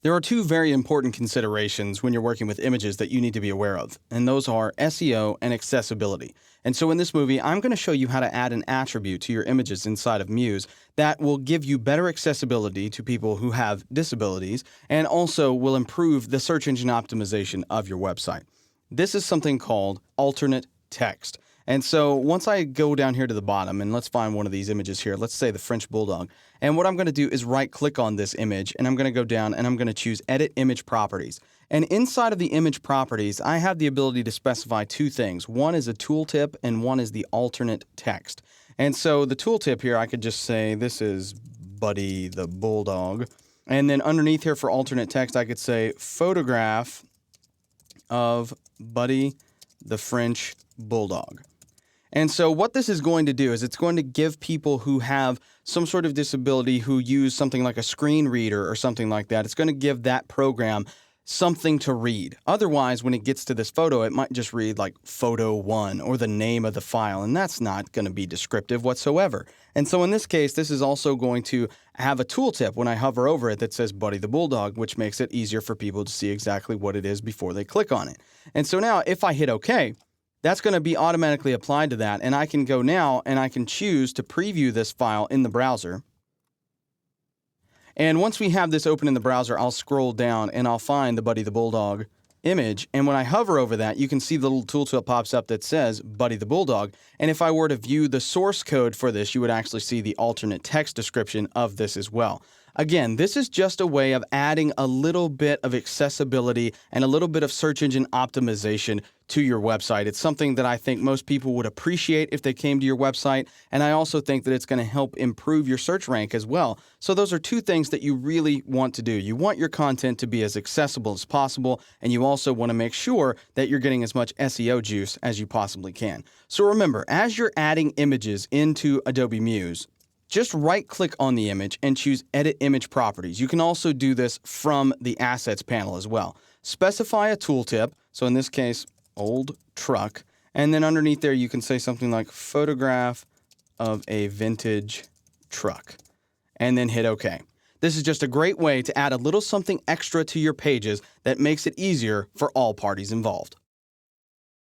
There are two very important considerations when you're working with images that you need to be aware of, and those are SEO and accessibility. And so in this movie, I'm going to show you how to add an attribute to your images inside of Muse that will give you better accessibility to people who have disabilities and also will improve the search engine optimization of your website. This is something called alternate text. And so once I go down here to the bottom, and let's find one of these images here, let's say the French Bulldog. And what I'm going to do is right-click on this image, and I'm going to go down and I'm going to choose Edit Image Properties. And inside of the image properties, I have the ability to specify two things. One is a tooltip, and one is the alternate text. And so the tooltip here, I could just say this is Buddy the Bulldog. And then underneath here for alternate text, I could say photograph of Buddy the French Bulldog. And so what this is going to do is it's going to give people who have some sort of disability who use something like a screen reader or something like that, it's going to give that program something to read. Otherwise, when it gets to this photo, it might just read like photo 1 or the name of the file, and that's not going to be descriptive whatsoever. And so in this case, this is also going to have a tooltip when I hover over it that says Buddy the Bulldog, which makes it easier for people to see exactly what it is before they click on it. And so now if I hit OK, that's going to be automatically applied to that, and I can go now and I can choose to preview this file in the browser. And once we have this open in the browser, I'll scroll down and I'll find the Buddy the Bulldog image. And when I hover over that, you can see the little tooltip pops up that says Buddy the Bulldog. And if I were to view the source code for this, you would actually see the alternate text description of this as well. Again, this is just a way of adding a little bit of accessibility and a little bit of search engine optimization to your website. It's something that I think most people would appreciate if they came to your website, and I also think that it's going to help improve your search rank as well. So those are two things that you really want to do. You want your content to be as accessible as possible, and you also want to make sure that you're getting as much SEO juice as you possibly can. So remember, as you're adding images into Adobe Muse, just right-click on the image and choose Edit Image Properties. You can also do this from the Assets panel as well. Specify a tooltip, so in this case, old truck, and then underneath there you can say something like photograph of a vintage truck, and then hit OK. This is just a great way to add a little something extra to your pages that makes it easier for all parties involved.